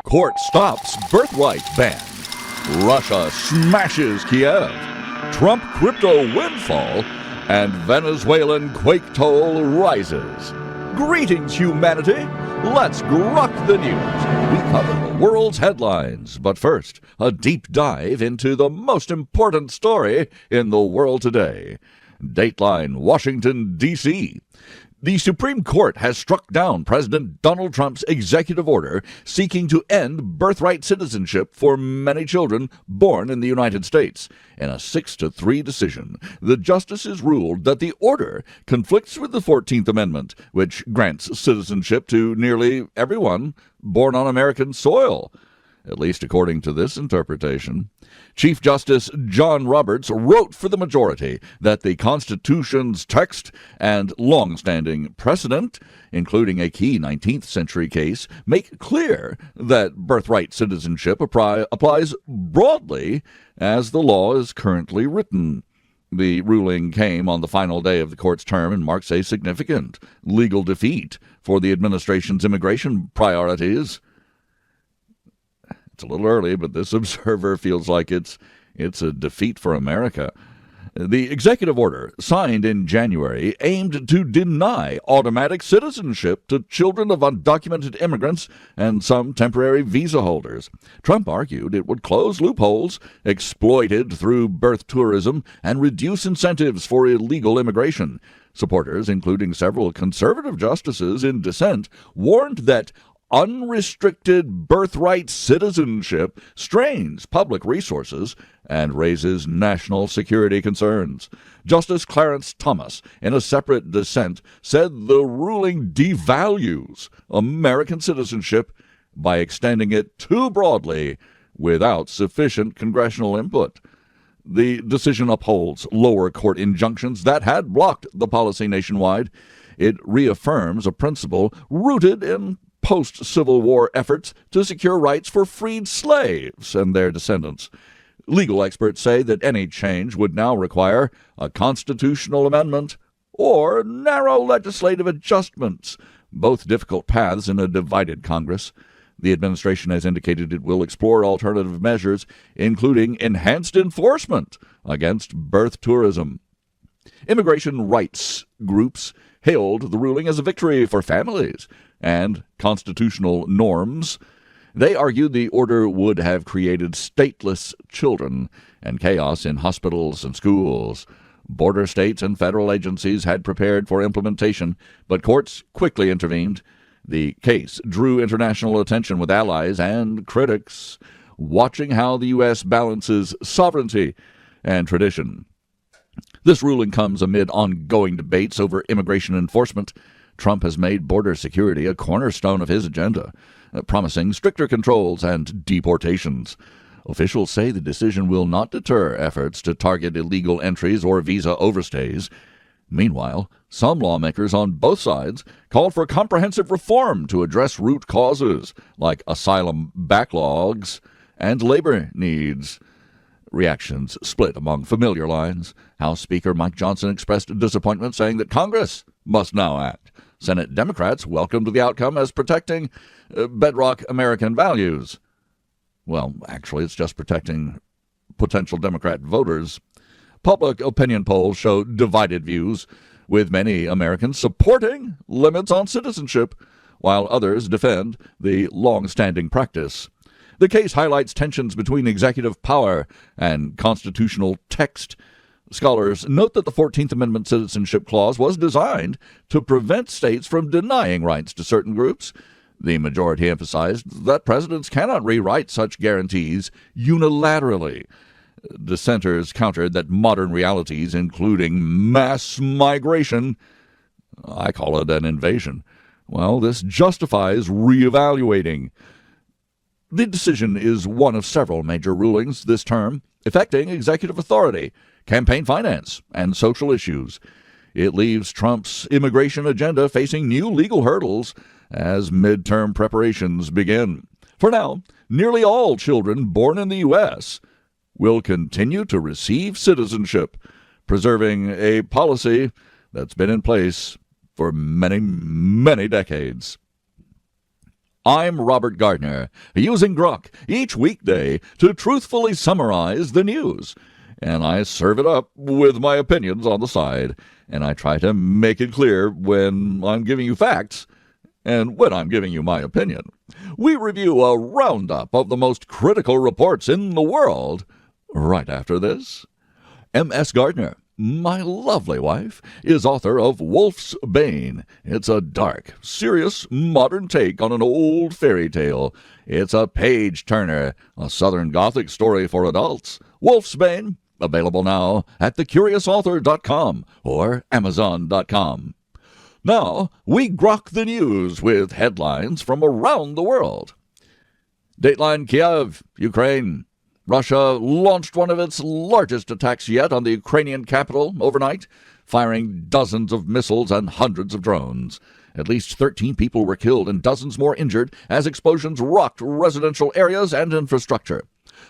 Court stops Birthright ban. Russia smashes Kyiv. Trump crypto windfall. And Venezuelan Quake toll rises. Greetings, humanity. Let's grok the news. We cover the world's headlines. But first, a deep dive into the most important story in the world today. Dateline, Washington, D.C. The Supreme Court has struck down President Donald Trump's executive order seeking to end birthright citizenship for many children born in the United States. In a 6-3 decision, the justices ruled that the order conflicts with the 14th Amendment, which grants citizenship to nearly everyone born on American soil, at least according to this interpretation. Chief Justice John Roberts wrote for the majority that the Constitution's text and long-standing precedent, including a key 19th century case, make clear that birthright citizenship applies broadly as the law is currently written. The ruling came on the final day of the court's term and marks a significant legal defeat for the administration's immigration priorities. It's a little early, but this observer feels like it's a defeat for America. The executive order, signed in January, aimed to deny automatic citizenship to children of undocumented immigrants and some temporary visa holders. Trump argued it would close loopholes exploited through birth tourism and reduce incentives for illegal immigration. Supporters, including several conservative justices in dissent, warned that unrestricted birthright citizenship strains public resources and raises national security concerns. Justice Clarence Thomas, in a separate dissent, said the ruling devalues American citizenship by extending it too broadly without sufficient congressional input. The decision upholds lower court injunctions that had blocked the policy nationwide. It reaffirms a principle rooted in post-Civil War efforts to secure rights for freed slaves and their descendants. Legal experts say that any change would now require a constitutional amendment or narrow legislative adjustments, both difficult paths in a divided Congress. The administration has indicated it will explore alternative measures, including enhanced enforcement against birth tourism. Immigration rights groups hailed the ruling as a victory for families and constitutional norms. They argued the order would have created stateless children and chaos in hospitals and schools. Border states and federal agencies had prepared for implementation, but courts quickly intervened. The case drew international attention with allies and critics watching how the U.S. balances sovereignty and tradition. This ruling comes amid ongoing debates over immigration enforcement. Trump has made border security a cornerstone of his agenda, promising stricter controls and deportations. Officials say the decision will not deter efforts to target illegal entries or visa overstays. Meanwhile, some lawmakers on both sides called for comprehensive reform to address root causes like asylum backlogs and labor needs. Reactions split among familiar lines. House Speaker Mike Johnson expressed disappointment, saying that Congress must now act. Senate Democrats welcomed the outcome as protecting bedrock American values. Well, actually, it's just protecting potential Democrat voters. Public opinion polls show divided views, with many Americans supporting limits on citizenship, while others defend the long-standing practice. The case highlights tensions between executive power and constitutional text. Scholars note that the 14th Amendment Citizenship Clause was designed to prevent states from denying rights to certain groups. The majority emphasized that presidents cannot rewrite such guarantees unilaterally. Dissenters countered that modern realities, including mass migration, I call it an invasion, well, this justifies reevaluating. The decision is one of several major rulings this term affecting executive authority, campaign finance, and social issues. It leaves Trump's immigration agenda facing new legal hurdles as midterm preparations begin. For now, nearly all children born in the U.S. will continue to receive citizenship, preserving a policy that's been in place for many, many decades. I'm Robert Gardner, using Grok each weekday to truthfully summarize the news. And I serve it up with my opinions on the side, and I try to make it clear when I'm giving you facts and when I'm giving you my opinion. We review a roundup of the most critical reports in the world right after this. M.S. Gardner, my lovely wife, is author of Wolf's Bane. It's a dark, serious, modern take on an old fairy tale. It's a page-turner, a Southern Gothic story for adults. Wolf's Bane, available now at thecuriousauthor.com or amazon.com. Now, we grok the news with headlines from around the world. Dateline Kyiv, Ukraine. Russia launched one of its largest attacks yet on the Ukrainian capital overnight, firing dozens of missiles and hundreds of drones. At least 13 people were killed and dozens more injured as explosions rocked residential areas and infrastructure.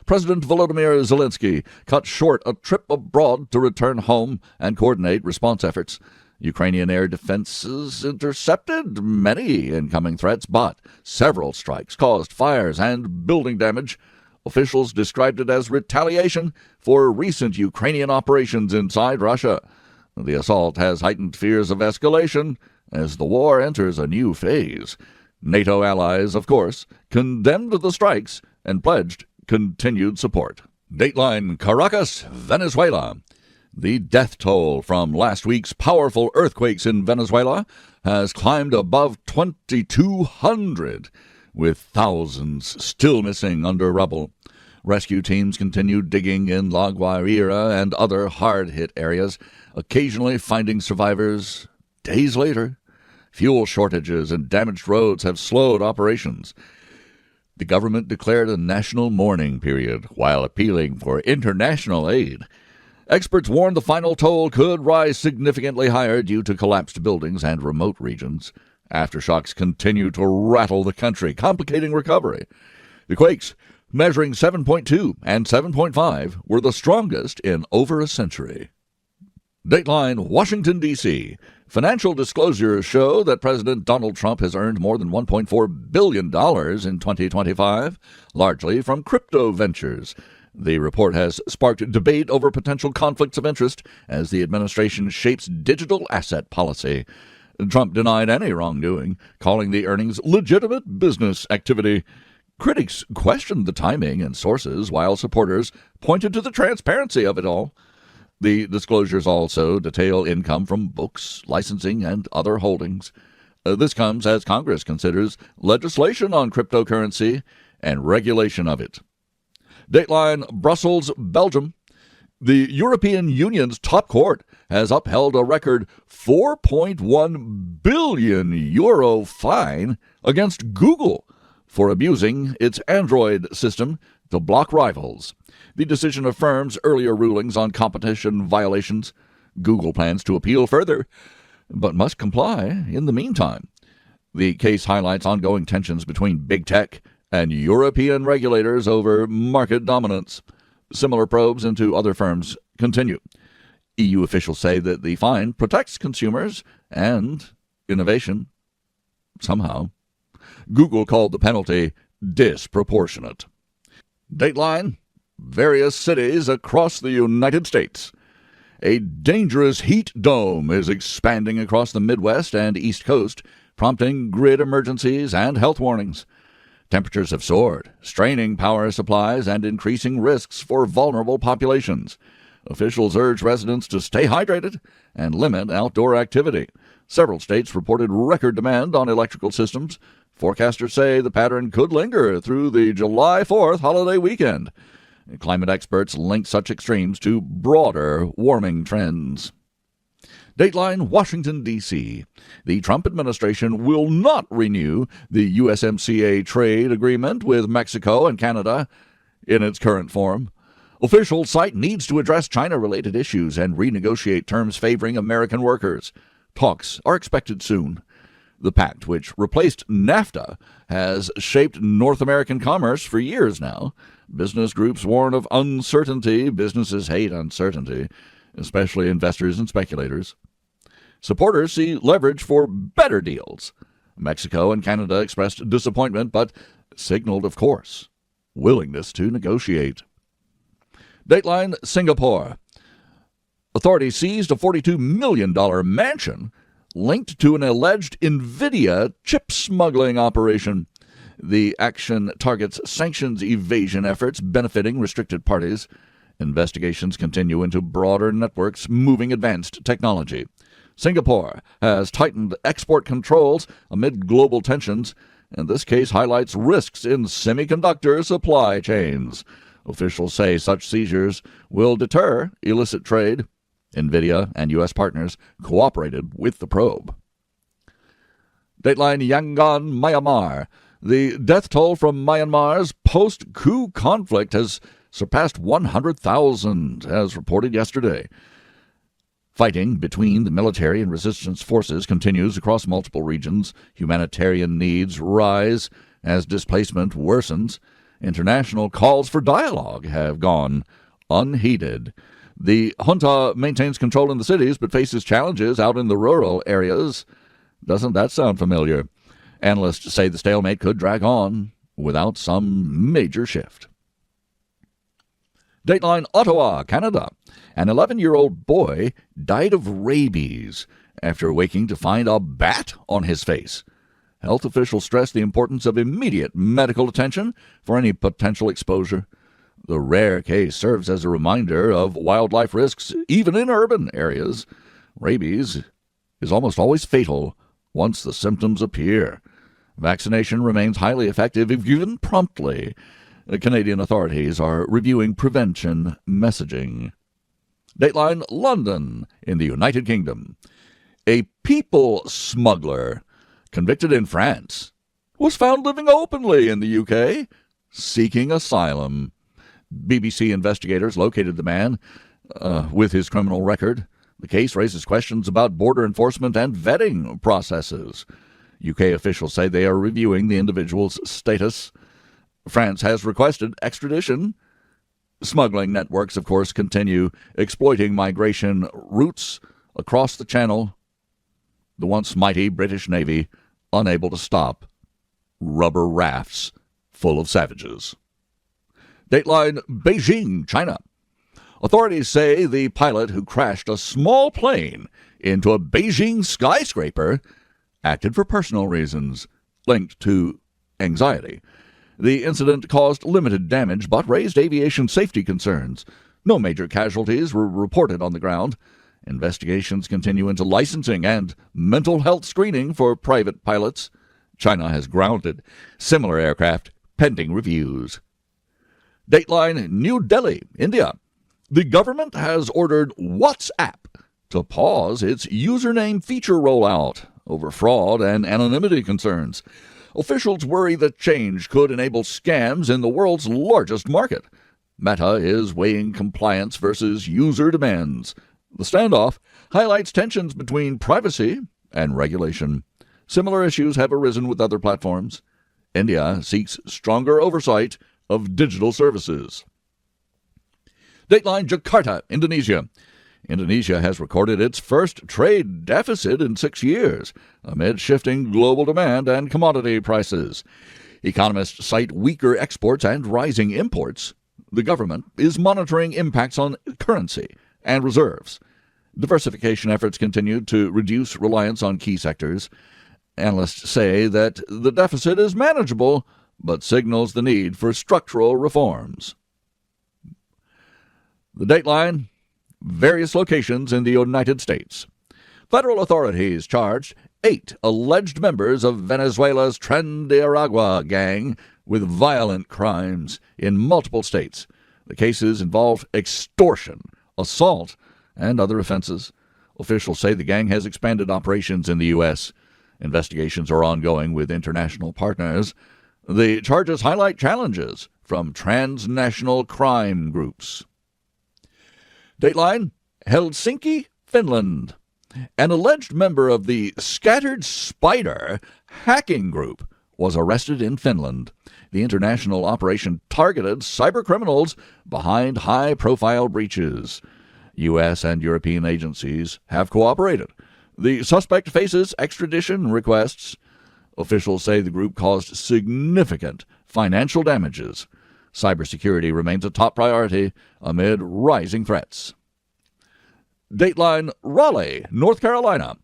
President Volodymyr Zelensky cut short a trip abroad to return home and coordinate response efforts. Ukrainian air defenses intercepted many incoming threats, but several strikes caused fires and building damage. Officials described it as retaliation for recent Ukrainian operations inside Russia. The assault has heightened fears of escalation as the war enters a new phase. NATO allies, of course, condemned the strikes and pledged continued support. Dateline Caracas, Venezuela. The death toll from last week's powerful earthquakes in Venezuela has climbed above 2,200, with thousands still missing under rubble. Rescue teams continue digging in La Guaira and other hard-hit areas, occasionally finding survivors days later. Fuel shortages and damaged roads have slowed operations. The government declared a national mourning period while appealing for international aid. Experts warn the final toll could rise significantly higher due to collapsed buildings and remote regions. Aftershocks continue to rattle the country, complicating recovery. The quakes, measuring 7.2 and 7.5, were the strongest in over a century. Dateline Washington, D.C. Financial disclosures show that President Donald Trump has earned more than $1.4 billion in 2025, largely from crypto ventures. The report has sparked debate over potential conflicts of interest as the administration shapes digital asset policy. Trump denied any wrongdoing, calling the earnings legitimate business activity. Critics questioned the timing and sources, while supporters pointed to the transparency of it all. The disclosures also detail income from books, licensing, and other holdings. This comes as Congress considers legislation on cryptocurrency and regulation of it. Dateline Brussels, Belgium. The European Union's top court has upheld a record €4.1 billion fine against Google for abusing its Android system to block rivals. The decision affirms earlier rulings on competition violations. Google plans to appeal further, but must comply in the meantime. The case highlights ongoing tensions between big tech and European regulators over market dominance. Similar probes into other firms continue. EU officials say that the fine protects consumers and innovation. Somehow. Google called the penalty disproportionate. Dateline, various cities across the United States. A dangerous heat dome is expanding across the Midwest and East Coast, prompting grid emergencies and health warnings. Temperatures have soared, straining power supplies and increasing risks for vulnerable populations. Officials urge residents to stay hydrated and limit outdoor activity. Several states reported record demand on electrical systems. Forecasters say the pattern could linger through the July 4th holiday weekend. Climate experts link such extremes to broader warming trends. Dateline Washington, D.C. The Trump administration will not renew the USMCA trade agreement with Mexico and Canada in its current form. Officials cite needs to address China-related issues and renegotiate terms favoring American workers. Talks are expected soon. The pact, which replaced NAFTA, has shaped North American commerce for years now. Business groups warn of uncertainty. Businesses hate uncertainty, especially investors and speculators. Supporters see leverage for better deals. Mexico and Canada expressed disappointment, but signaled, of course, willingness to negotiate. Dateline Singapore. Authorities seized a $42 million mansion linked to an alleged NVIDIA chip smuggling operation. The action targets sanctions evasion efforts benefiting restricted parties. Investigations continue into broader networks moving advanced technology. Singapore has tightened export controls amid global tensions, and this case highlights risks in semiconductor supply chains. Officials say such seizures will deter illicit trade. NVIDIA and U.S. partners cooperated with the probe. Dateline Yangon, Myanmar. The death toll from Myanmar's post-coup conflict has surpassed 100,000, as reported yesterday. Fighting between the military and resistance forces continues across multiple regions. Humanitarian needs rise as displacement worsens. International calls for dialogue have gone unheeded. The junta maintains control in the cities but faces challenges out in the rural areas. Doesn't that sound familiar? Analysts say the stalemate could drag on without some major shift. Dateline Ottawa, Canada. An 11-year-old boy died of rabies after waking to find a bat on his face. Health officials stress the importance of immediate medical attention for any potential exposure. The rare case serves as a reminder of wildlife risks even in urban areas. Rabies is almost always fatal once the symptoms appear. Vaccination remains highly effective if given promptly. The Canadian authorities are reviewing prevention messaging. Dateline London in the United Kingdom. A people smuggler convicted in France was found living openly in the UK, seeking asylum. BBC investigators located the man with his criminal record. The case raises questions about border enforcement and vetting processes. UK officials say they are reviewing the individual's status. France has requested extradition. Smuggling networks, of course, continue exploiting migration routes across the Channel. The once mighty British Navy unable to stop rubber rafts full of savages. Dateline Beijing, China. Authorities say the pilot who crashed a small plane into a Beijing skyscraper acted for personal reasons linked to anxiety. The incident caused limited damage but raised aviation safety concerns. No major casualties were reported on the ground. Investigations continue into licensing and mental health screening for private pilots. China has grounded similar aircraft pending reviews. Dateline New Delhi, India. The government has ordered WhatsApp to pause its username feature rollout over fraud and anonymity concerns. Officials worry the change could enable scams in the world's largest market. Meta is weighing compliance versus user demands. The standoff highlights tensions between privacy and regulation. Similar issues have arisen with other platforms. India seeks stronger oversight of digital services. Dateline Jakarta, Indonesia. Indonesia has recorded its first trade deficit in 6 years amid shifting global demand and commodity prices. Economists cite weaker exports and rising imports. The government is monitoring impacts on currency and reserves. Diversification efforts continue to reduce reliance on key sectors. Analysts say that the deficit is manageable, but signals the need for structural reforms. The Dateline, various locations in the United States. Federal authorities charged 8 alleged members of Venezuela's Tren de Aragua gang with violent crimes in multiple states. The cases involve extortion, assault, and other offenses. Officials say the gang has expanded operations in the U.S. Investigations are ongoing with international partners. The charges highlight challenges from transnational crime groups. Dateline, Helsinki, Finland. An alleged member of the Scattered Spider hacking group was arrested in Finland. The international operation targeted cybercriminals behind high-profile breaches. U.S. and European agencies have cooperated. The suspect faces extradition requests. Officials say the group caused significant financial damages. Cybersecurity remains a top priority amid rising threats. Dateline Raleigh, North Carolina.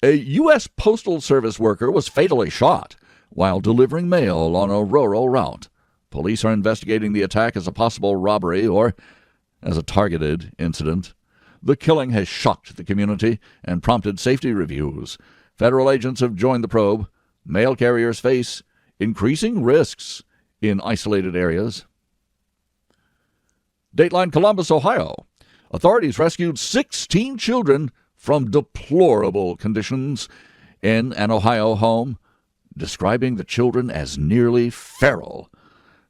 A U.S. Postal Service worker was fatally shot while delivering mail on a rural route. Police are investigating the attack as a possible robbery or as a targeted incident. The killing has shocked the community and prompted safety reviews. Federal agents have joined the probe. Mail carriers face increasing risks in isolated areas. Dateline Columbus, Ohio. Authorities rescued 16 children from deplorable conditions in an Ohio home, describing the children as nearly feral.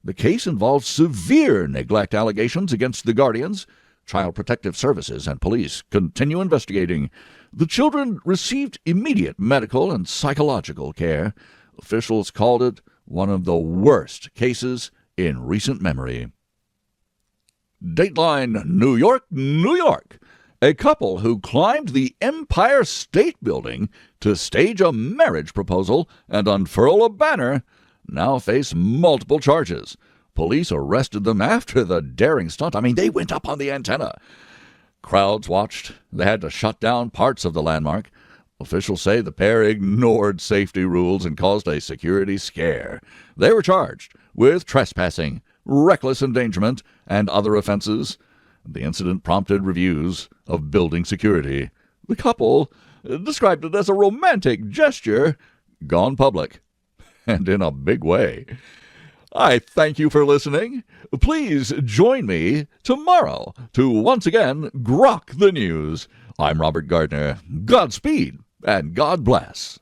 The case involves severe neglect allegations against the guardians. Child Protective Services and police continue investigating. The children received immediate medical and psychological care. Officials called it one of the worst cases in recent memory. Dateline New York, New York. A couple who climbed the Empire State Building to stage a marriage proposal and unfurl a banner now face multiple charges. Police arrested them after the daring stunt. They went up on the antenna. Crowds watched. They had to shut down parts of the landmark. Officials say the pair ignored safety rules and caused a security scare. They were charged with trespassing, reckless endangerment, and other offenses. The incident prompted reviews of building security. The couple described it as a romantic gesture gone public, and in a big way. I thank you for listening. Please join me tomorrow to once again grok the news. I'm Robert Gardner. Godspeed and God bless.